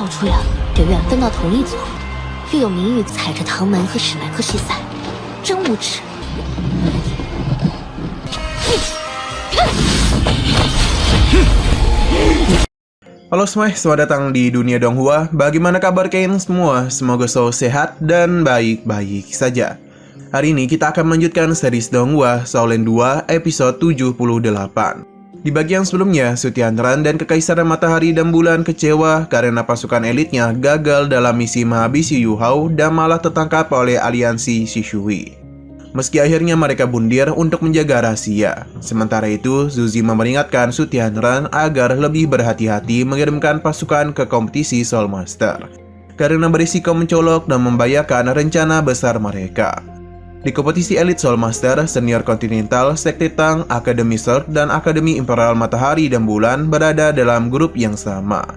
逃出呀，得缘分到同一组，又有明宇踩着唐门和史莱克比赛，真无耻。Halo semua, selamat datang di dunia Donghua. Bagaimana kabar kalian semua? Semoga selalu sehat dan baik-baik saja. Hari ini kita akan melanjutkan series Donghua Shaolin 2 episode 78. Di bagian sebelumnya, Sutianran dan Kekaisaran Matahari dan Bulan kecewa karena pasukan elitnya gagal dalam misi menghabisi Yu Hao dan malah tertangkap oleh aliansi Shishui. Meski akhirnya mereka bundir untuk menjaga rahasia. Sementara itu, Zuzi memperingatkan Sutianran agar lebih berhati-hati mengirimkan pasukan ke kompetisi Soul Master karena berisiko mencolok dan membahayakan rencana besar mereka. Di kompetisi elit Soul Master, Senior Continental, Sekte Tang, Akademi Sword, dan Akademi Imperial Matahari dan Bulan berada dalam grup yang sama.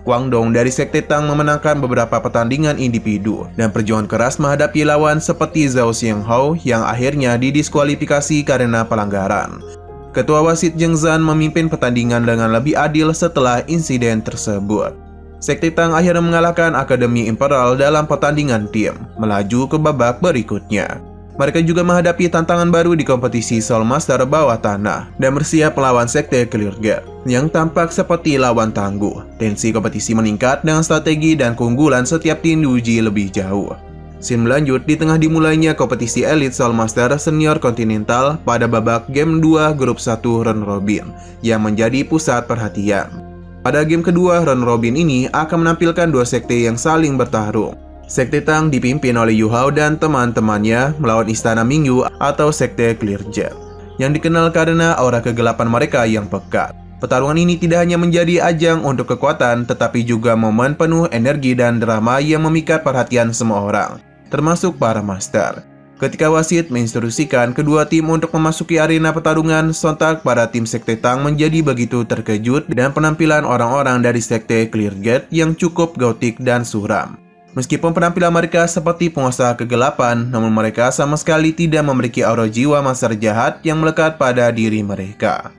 Wang Dong dari Sekte Tang memenangkan beberapa pertandingan individu dan perjuangan keras menghadapi lawan seperti Zhao Xianghao yang akhirnya didiskualifikasi karena pelanggaran. Ketua wasit Zheng Zan memimpin pertandingan dengan lebih adil setelah insiden tersebut. Sekte Tang akhirnya mengalahkan Akademi Imperial dalam pertandingan tim, melaju ke babak berikutnya. Mereka juga menghadapi tantangan baru di kompetisi Soul Master bawah tanah dan bersiap melawan Sekte Cleargate yang tampak seperti lawan tangguh. Tensi kompetisi meningkat dengan strategi dan keunggulan setiap tim diuji lebih jauh. Scene melanjut di tengah dimulainya kompetisi elit Soul Master Senior Continental pada babak game 2 grup 1 round robin yang menjadi pusat perhatian. Pada game kedua round robin ini akan menampilkan dua sekte yang saling bertarung. Sekte Tang dipimpin oleh Yu Hao dan teman-temannya melawan Istana Mingyu atau Sekte Cleargate yang dikenal karena aura kegelapan mereka yang pekat. Pertarungan ini tidak hanya menjadi ajang untuk kekuatan, tetapi juga momen penuh energi dan drama yang memikat perhatian semua orang, termasuk para master. Ketika wasit menginstruksikan kedua tim untuk memasuki arena pertarungan, sontak para tim Sekte Tang menjadi begitu terkejut dengan penampilan orang-orang dari Sekte Cleargate yang cukup gotik dan suram. Meskipun penampilan mereka seperti penguasa kegelapan, namun mereka sama sekali tidak memiliki aura jiwa master jahat yang melekat pada diri mereka.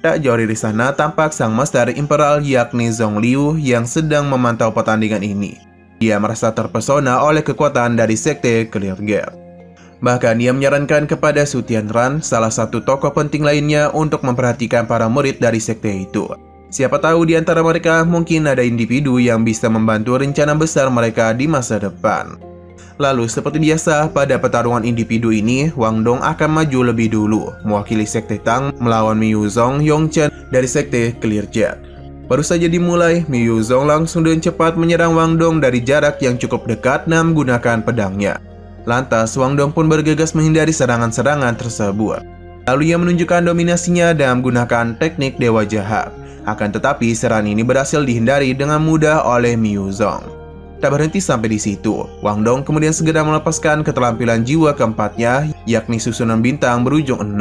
Tak jauh dari sana tampak sang master imperial yakni Zhong Liu yang sedang memantau pertandingan ini. Dia merasa terpesona oleh kekuatan dari Sekte Cleargate. Bahkan dia menyarankan kepada Sutianran, salah satu tokoh penting lainnya, untuk memperhatikan para murid dari sekte itu. Siapa tahu di antara mereka mungkin ada individu yang bisa membantu rencana besar mereka di masa depan. Lalu seperti biasa pada pertarungan individu ini, Wang Dong akan maju lebih dulu, mewakili Sekte Tang melawan Miyu Zong Yongchen dari Sekte Cleargate. Baru saja dimulai, Miyu Zong langsung dengan cepat menyerang Wang Dong dari jarak yang cukup dekat dan menggunakan pedangnya. Lantas Wang Dong pun bergegas menghindari serangan-serangan tersebut. Lalu ia menunjukkan dominasinya dan menggunakan teknik Dewa Jahat. Akan tetapi serangan ini berhasil dihindari dengan mudah oleh Miyu Zong. Tak berhenti sampai di situ, Wang Dong kemudian segera melepaskan keterampilan jiwa keempatnya, yakni susunan bintang berujung 6.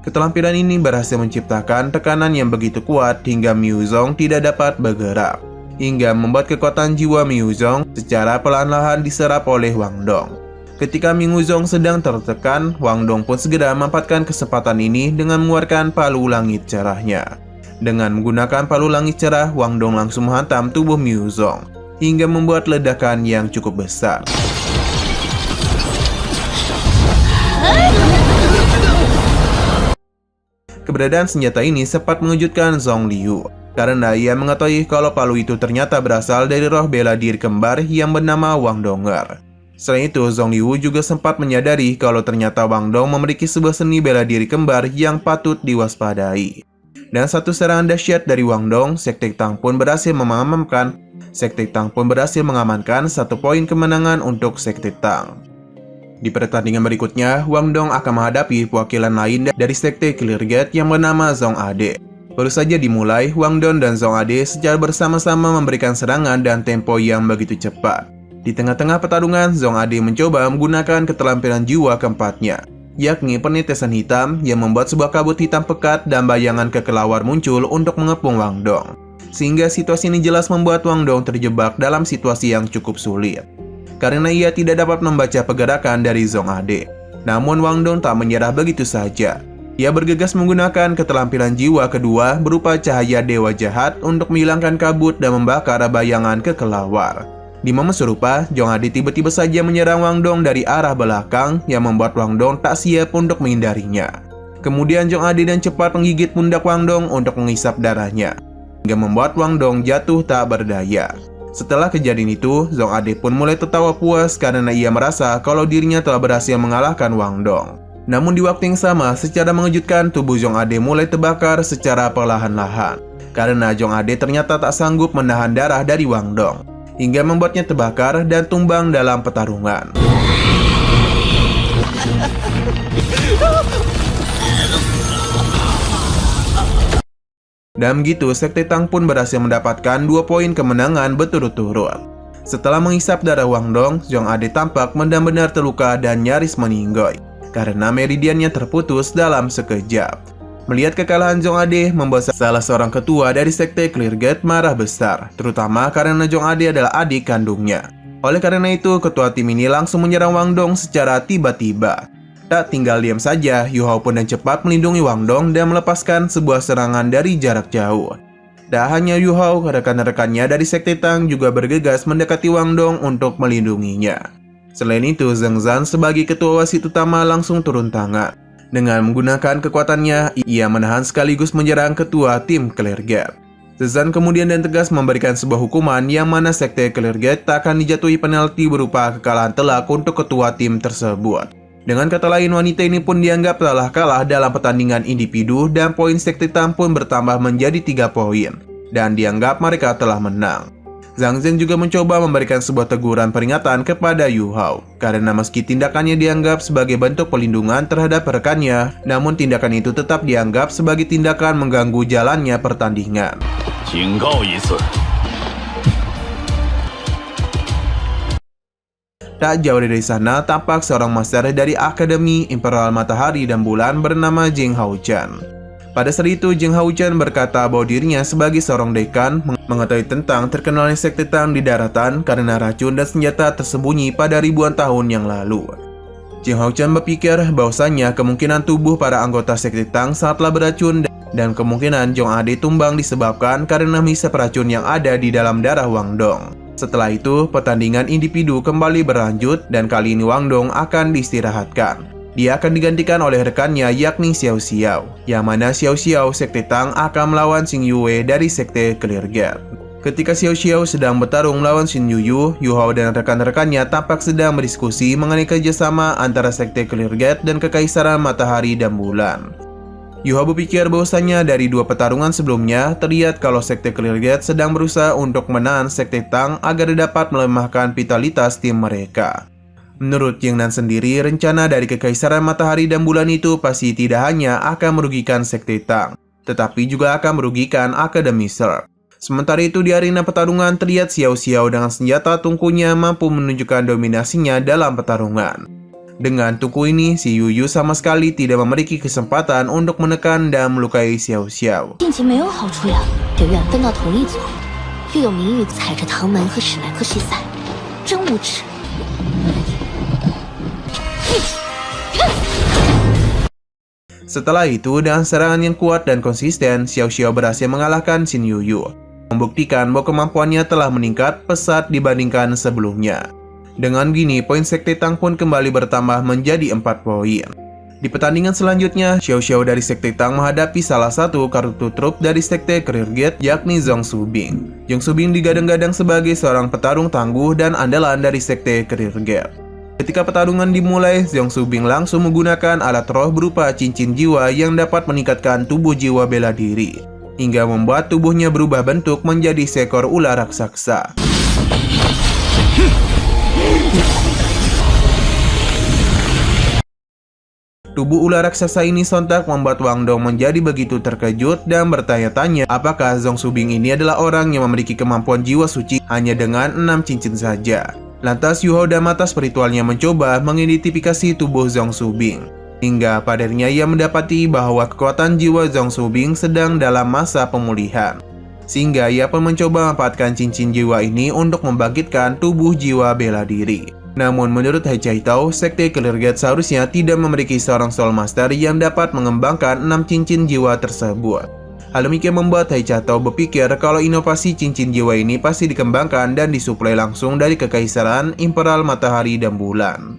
Keterampilan ini berhasil menciptakan tekanan yang begitu kuat hingga Miyu Zong tidak dapat bergerak, hingga membuat kekuatan jiwa Miyu Zong secara perlahan-lahan diserap oleh Wang Dong. Ketika Miyu Zong sedang tertekan, Wang Dong pun segera memanfaatkan kesempatan ini dengan mengeluarkan palu langit cerahnya. Dengan menggunakan palu langit cerah, Wang Dong langsung menghantam tubuh Miyu Zong hingga membuat ledakan yang cukup besar. Keberadaan senjata ini sempat mengejutkan Zhong Liu karena ia mengetahui kalau palu itu ternyata berasal dari roh bela diri kembar yang bernama Wang Donger. Selain itu, Zhong Liu juga sempat menyadari kalau ternyata Wang Dong memiliki sebuah seni bela diri kembar yang patut diwaspadai. Dan satu serangan dahsyat dari Wang Dong, Sekte Tang pun berhasil mengamankan 1 poin kemenangan untuk Sekte Tang. Di pertandingan berikutnya, Wang Dong akan menghadapi perwakilan lain dari Sekte Cleargate yang bernama Zhong Ade. Baru saja dimulai, Wang Dong dan Zhong Ade secara bersama-sama memberikan serangan dan tempo yang begitu cepat. Di tengah-tengah pertarungan, Zhong Ade mencoba menggunakan keterampilan jiwa keempatnya, yakni penetesan hitam yang membuat sebuah kabut hitam pekat dan bayangan kekelawar muncul untuk mengepung Wang Dong. Sehingga situasi ini jelas membuat Wang Dong terjebak dalam situasi yang cukup sulit, karena ia tidak dapat membaca pergerakan dari Zhong Ade. Namun Wang Dong tak menyerah begitu saja. Ia bergegas menggunakan keterampilan jiwa kedua berupa cahaya dewa jahat untuk menghilangkan kabut dan membakar bayangan kekelawar. Di momen serupa, Zhong Ade tiba-tiba saja menyerang Wang Dong dari arah belakang yang membuat Wang Dong tak siap untuk menghindarinya. Kemudian Zhong Ade dan cepat menggigit pundak Wang Dong untuk menghisap darahnya, hingga membuat Wang Dong jatuh tak berdaya. Setelah kejadian itu, Zhong Ade pun mulai tertawa puas karena ia merasa kalau dirinya telah berhasil mengalahkan Wang Dong. Namun di waktu yang sama, secara mengejutkan tubuh Zhong Ade mulai terbakar secara perlahan-lahan. Karena Zhong Ade ternyata tak sanggup menahan darah dari Wang Dong, hingga membuatnya terbakar dan tumbang dalam pertarungan. Dan begitu, Sekte Tang pun berhasil mendapatkan 2 poin kemenangan berturut-turut. Setelah menghisap darah Wang Dong, Zhong Ade tampak benar-benar terluka dan nyaris meninggoy karena meridiannya terputus dalam sekejap. Melihat kekalahan Zhong Ade membuat salah seorang ketua dari Sekte Clear Gate marah besar, terutama karena Zhong Ade adalah adik kandungnya. Oleh karena itu, ketua tim ini langsung menyerang Wang Dong secara tiba-tiba. Tak tinggal diam saja, Yu Hao pun dan cepat melindungi Wang Dong dan melepaskan sebuah serangan dari jarak jauh. Tak hanya Yu Hao, rekan-rekannya dari Sekte Tang juga bergegas mendekati Wang Dong untuk melindunginya. Selain itu, Zhang Zhan sebagai ketua wasit utama langsung turun tangan. Dengan menggunakan kekuatannya, ia menahan sekaligus menyerang ketua tim Clear Gate. Zhan kemudian dan tegas memberikan sebuah hukuman yang mana Sekte Clear Gate tak akan dijatuhi penalti berupa kekalahan telak untuk ketua tim tersebut. Dengan kata lain, wanita ini pun dianggap telah kalah dalam pertandingan individu dan poin Sekte Tang pun bertambah menjadi 3 poin dan dianggap mereka telah menang. Zhang Zhen juga mencoba memberikan sebuah teguran peringatan kepada Yu Hao karena meski tindakannya dianggap sebagai bentuk pelindungan terhadap rekannya, namun tindakan itu tetap dianggap sebagai tindakan mengganggu jalannya pertandingan. Tak jauh dari sana, tampak seorang master dari Akademi Imperial Matahari dan Bulan bernama Jing Haochan. Pada saat itu, Jing Haochan berkata bahwa dirinya sebagai seorang dekan mengetahui tentang terkenalnya Sekte Tang di daratan karena racun dan senjata tersembunyi pada ribuan tahun yang lalu. Jing Haochan berpikir bahwasannya kemungkinan tubuh para anggota Sekte Tang sangatlah beracun dan kemungkinan Zhong Ade tumbang disebabkan karena menghisap racun yang ada di dalam darah Wang Dong. Setelah itu, pertandingan individu kembali berlanjut dan kali ini Wang Dong akan diistirahatkan. Dia akan digantikan oleh rekannya yakni Xiao Xiao, yang mana Xiao Xiao Sekte Tang akan melawan Xing Yue dari Sekte Clear Gate. Ketika Xiao Xiao sedang bertarung melawan Xin Yuyu, Yu Hao dan rekan-rekannya tampak sedang berdiskusi mengenai kerjasama antara Sekte Clear Gate dan Kekaisaran Matahari dan Bulan. Yu Hao berpikir bahwasanya dari 2 pertarungan sebelumnya, terlihat kalau Sekte Clear Gate sedang berusaha untuk menahan Sekte Tang agar dapat melemahkan vitalitas tim mereka. Menurut Jing Nan sendiri, rencana dari Kekaisaran Matahari dan Bulan itu pasti tidak hanya akan merugikan Sekte Tang, tetapi juga akan merugikan Akademi Surf. Sementara itu di arena pertarungan terlihat Xiao Xiao dengan senjata tungkunya mampu menunjukkan dominasinya dalam pertarungan. Dengan tungku ini, si Yuyu sama sekali tidak memiliki kesempatan untuk menekan dan melukai Xiao Xiao. 晋级没有好处呀，得缘分到同一组，又有明玉踩着唐门和史莱克西塞，真无耻。 Setelah itu, dengan serangan yang kuat dan konsisten, Xiao Xiao berhasil mengalahkan Xin Yuyu, membuktikan bahwa kemampuannya telah meningkat pesat dibandingkan sebelumnya. Dengan gini, poin Sekte Tang pun kembali bertambah menjadi 4 poin. Di pertandingan selanjutnya, Xiao Xiao dari Sekte Tang menghadapi salah satu kartu truk dari Sekte Clear Gate, yakni Zhong Subing. Zhong Subing digadang-gadang sebagai seorang petarung tangguh dan andalan dari Sekte Clear Gate. Ketika pertarungan dimulai, Zhong Subing langsung menggunakan alat roh berupa cincin jiwa yang dapat meningkatkan tubuh jiwa bela diri, hingga membuat tubuhnya berubah bentuk menjadi seekor ular raksasa. Tubuh ular raksasa ini sontak membuat Wang Dong menjadi begitu terkejut dan bertanya-tanya apakah Zhong Subing ini adalah orang yang memiliki kemampuan jiwa suci hanya dengan 6 cincin saja. Lantas Yu Hao dan mata spiritualnya mencoba mengidentifikasi tubuh Zhong Subing. Hingga pada akhirnya ia mendapati bahwa kekuatan jiwa Zhong Subing sedang dalam masa pemulihan. Sehingga ia pun mencoba memanfaatkan cincin jiwa ini untuk membangkitkan tubuh jiwa bela diri. Namun menurut He Chaitao, Sekte Clear Gate seharusnya tidak memiliki seorang Soul Master yang dapat mengembangkan 6 cincin jiwa tersebut. Hal demikian membuat He Chaitao berpikir kalau inovasi cincin jiwa ini pasti dikembangkan dan disuplai langsung dari Kekaisaran Imperial Matahari dan Bulan.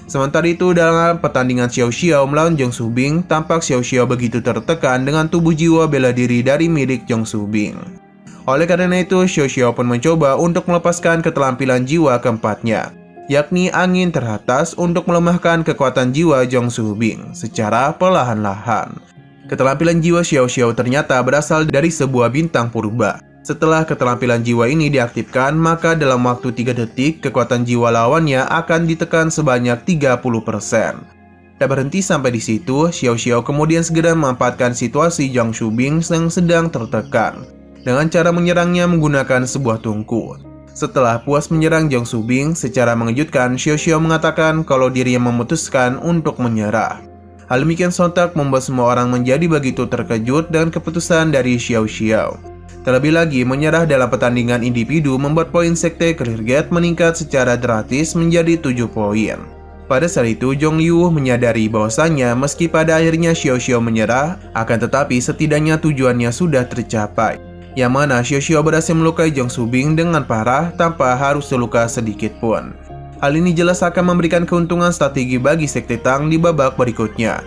Sementara itu, dalam pertandingan Xiao Xiao melawan Zhong Subing, tampak Xiao Xiao begitu tertekan dengan tubuh jiwa bela diri dari milik Zhong Subing. Oleh karena itu, Xiao Xiao pun mencoba untuk melepaskan keterampilan jiwa keempatnya, yakni angin teratas, untuk melemahkan kekuatan jiwa Zhong Subing secara perlahan-lahan. Keterampilan jiwa Xiao Xiao ternyata berasal dari sebuah bintang purba. Setelah keterampilan jiwa ini diaktifkan, maka dalam waktu 3 detik, kekuatan jiwa lawannya akan ditekan sebanyak 30%. Tak berhenti sampai di situ, Xiao Xiao kemudian segera memanfaatkan situasi Zhong Subing yang sedang tertekan dengan cara menyerangnya menggunakan sebuah tungku. Setelah puas menyerang Zhong Subing, secara mengejutkan Xiao Xiao mengatakan kalau dirinya memutuskan untuk menyerah. Hal demikian sontak membuat semua orang menjadi begitu terkejut dengan keputusan dari Xiao Xiao. Terlebih lagi, menyerah dalam pertandingan individu membuat poin Sekte Clear Gate meningkat secara drastis menjadi 7 poin. Pada saat itu, Zhong Liu menyadari bahwasannya meski pada akhirnya Xiao Xiao menyerah, akan tetapi setidaknya tujuannya sudah tercapai, yang mana Xiao Xiao berhasil melukai Zhong Subing dengan parah tanpa harus terluka sedikit pun. Hal ini jelas akan memberikan keuntungan strategi bagi Sekte Tang di babak berikutnya.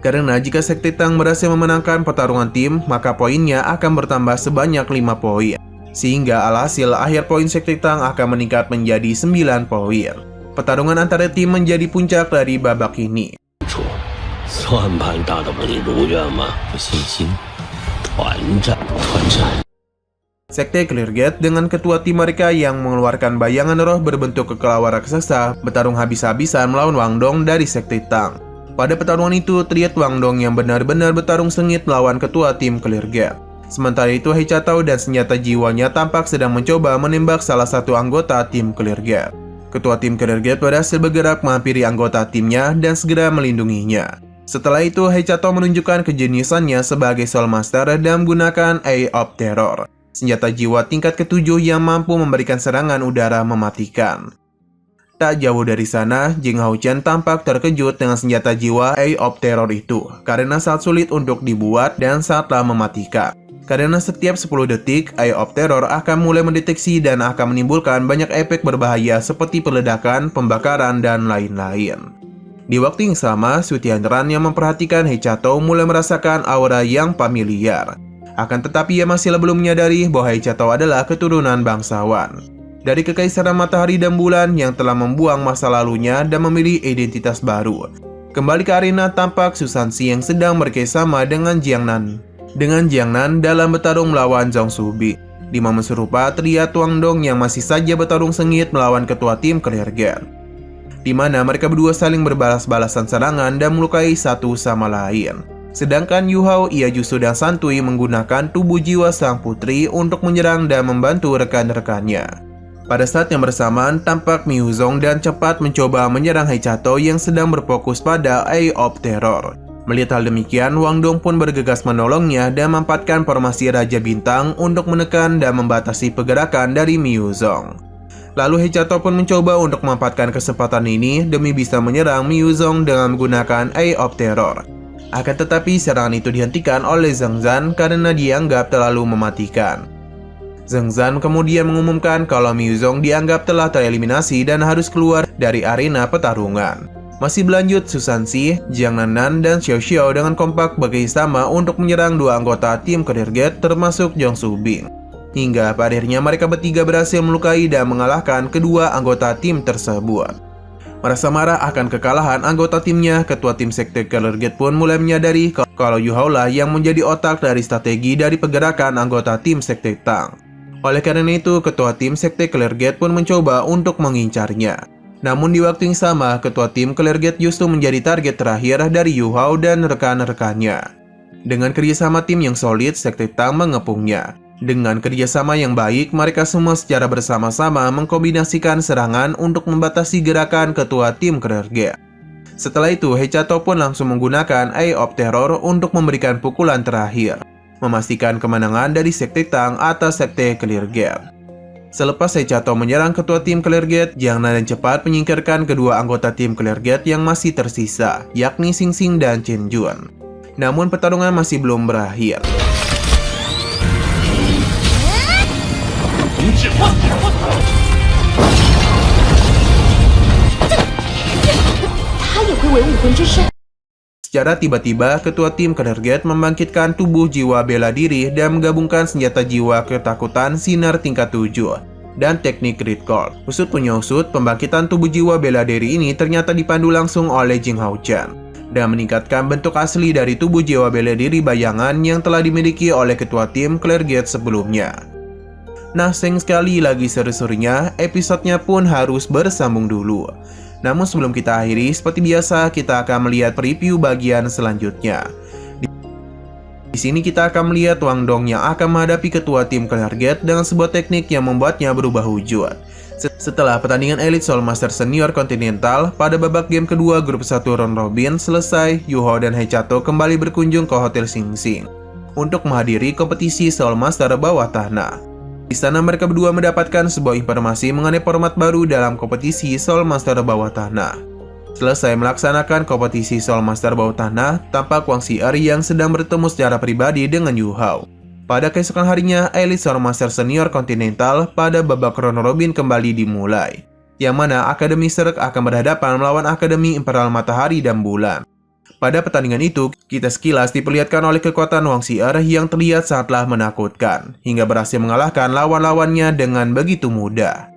Karena jika Sekte Tang berhasil memenangkan pertarungan tim, maka poinnya akan bertambah sebanyak 5 poin. Sehingga alhasil akhir poin Sekte Tang akan meningkat menjadi 9 poin. Pertarungan antara tim menjadi puncak dari babak ini. Sekte Clear Gate dengan ketua tim mereka yang mengeluarkan bayangan roh berbentuk kelelawar raksasa bertarung habis-habisan melawan Wang Dong dari Sekte Tang. Pada pertarungan itu, terlihat Wang Dong yang benar-benar bertarung sengit melawan ketua tim Clear Gate. Sementara itu, He Chaitao dan senjata jiwanya tampak sedang mencoba menembak salah satu anggota tim Clear Gate. Ketua tim Clear Gate berhasil bergerak menghampiri anggota timnya dan segera melindunginya. Setelah itu, He Chaitao menunjukkan kejeniusannya sebagai Soul Master dan menggunakan Eye of Terror, senjata jiwa tingkat ke-7 yang mampu memberikan serangan udara mematikan. Tak jauh dari sana, Jing Haochen tampak terkejut dengan senjata jiwa Eye of Terror itu, karena sangat sulit untuk dibuat dan sangatlah mematikan. Karena setiap 10 detik, Eye of Terror akan mulai mendeteksi dan akan menimbulkan banyak efek berbahaya seperti peledakan, pembakaran, dan lain-lain. Di waktu yang sama, Su Tianran yang memperhatikan He Chaitao mulai merasakan aura yang familiar. Akan tetapi ia masih belum menyadari bahwa He Chaitao adalah keturunan bangsawan dari Kekaisaran Matahari dan Bulan yang telah membuang masa lalunya dan memilih identitas baru. Kembali ke arena, tampak Su Sanxi yang sedang bekerjasama dengan Jiang Nan dalam bertarung melawan Zhong Subing. Di momen serupa, terlihat Wang Dong yang masih saja bertarung sengit melawan ketua tim Clear Gate, di mana mereka berdua saling berbalas-balasan serangan dan melukai satu sama lain. Sedangkan Yu Hao ia justru dan santuy menggunakan tubuh jiwa sang putri untuk menyerang dan membantu rekan-rekannya. Pada saat yang bersamaan, tampak Miu Zong dan cepat mencoba menyerang He Chaitao yang sedang berfokus pada Eye of Terror. Melihat hal demikian, Wang Dong pun bergegas menolongnya dan memanfaatkan formasi Raja Bintang untuk menekan dan membatasi pergerakan dari Miu Zong. Lalu He Chaitao pun mencoba untuk memanfaatkan kesempatan ini demi bisa menyerang Miu Zong dengan menggunakan Eye of Terror. Akan tetapi serangan itu dihentikan oleh Zheng Zan karena dianggap terlalu mematikan. Zheng Zan kemudian mengumumkan kalau Miu Zong dianggap telah tereliminasi dan harus keluar dari arena pertarungan. Masih berlanjut, Su Sanxi, Jiang Nan, dan Xiao Xiao dengan kompak bekerjasama untuk menyerang dua anggota tim Clear Gate termasuk Zhong Subing. Hingga pada akhirnya mereka bertiga berhasil melukai dan mengalahkan kedua anggota tim tersebut. Merasa marah akan kekalahan anggota timnya, ketua tim Sekte Clear Gate pun mulai menyadari kalau Yu Hao lah yang menjadi otak dari strategi dari pergerakan anggota tim Sekte Tang. Oleh karena itu, ketua tim Sekte Clear Gate pun mencoba untuk mengincarnya. Namun di waktu yang sama, ketua tim Clear Gate justru menjadi target terakhir dari Yu Hao dan rekan-rekannya. Dengan kerjasama tim yang solid, Sekte Tang mengepungnya. Dengan kerjasama yang baik, mereka semua secara bersama-sama mengkombinasikan serangan untuk membatasi gerakan ketua tim Clear Gate. Setelah itu, He Chaitao pun langsung menggunakan Eye of Terror untuk memberikan pukulan terakhir, memastikan kemenangan dari Sekte Tang atas Sekte Clear Gate. Selepas Heichato menyerang ketua tim Cleargate, Jiang Nan dan cepat menyingkirkan kedua anggota tim Cleargate yang masih tersisa, yakni Xing Xing dan Chen Jun. Namun pertarungan masih belum berakhir. Secara tiba-tiba, ketua tim Cleargate membangkitkan tubuh jiwa bela diri dan menggabungkan senjata jiwa ketakutan sinar tingkat 7 dan teknik recall. Usut punya usut, pembangkitan tubuh jiwa bela diri ini ternyata dipandu langsung oleh Jing Haochan dan meningkatkan bentuk asli dari tubuh jiwa bela diri bayangan yang telah dimiliki oleh ketua tim Cleargate sebelumnya. Nah, sayang sekali lagi seru-serunya, episodenya pun harus bersambung dulu. Namun sebelum kita akhiri, seperti biasa kita akan melihat preview bagian selanjutnya. Di sini kita akan melihat Wang Dong yang akan menghadapi ketua tim Cleargate dengan sebuah teknik yang membuatnya berubah wujud. Setelah pertandingan Elite Soul Master Senior Continental pada babak game kedua grup 1 round robin selesai, Yuho dan Heichato kembali berkunjung ke Hotel Xing Xing untuk menghadiri kompetisi Soul Master bawah tanah. Di sana mereka berdua mendapatkan sebuah informasi mengenai format baru dalam kompetisi Soul Master bawah tanah. Selesai melaksanakan kompetisi Soul Master bawah tanah, tampak Wang Xi'er yang sedang bertemu secara pribadi dengan Yu Hao. Pada keesokan harinya, Elite Soul Master Senior Continental pada babak round robin kembali dimulai, yang mana Akademi Serek akan berhadapan melawan Akademi Imperial Matahari dan Bulan. Pada pertandingan itu, kita sekilas diperlihatkan oleh kekuatan Wang Xi'er yang terlihat sangatlah menakutkan, hingga berhasil mengalahkan lawan-lawannya dengan begitu mudah.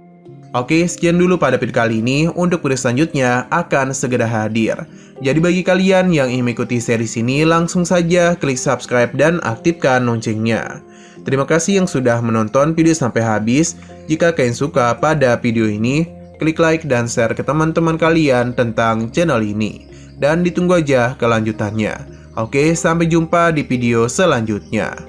Oke, sekian dulu pada video kali ini. Untuk video selanjutnya akan segera hadir. Jadi bagi kalian yang ingin mengikuti series ini, langsung saja klik subscribe dan aktifkan loncengnya. Terima kasih yang sudah menonton video sampai habis. Jika kalian suka pada video ini, klik like dan share ke teman-teman kalian tentang channel ini. Dan ditunggu aja kelanjutannya. Oke, sampai jumpa di video selanjutnya.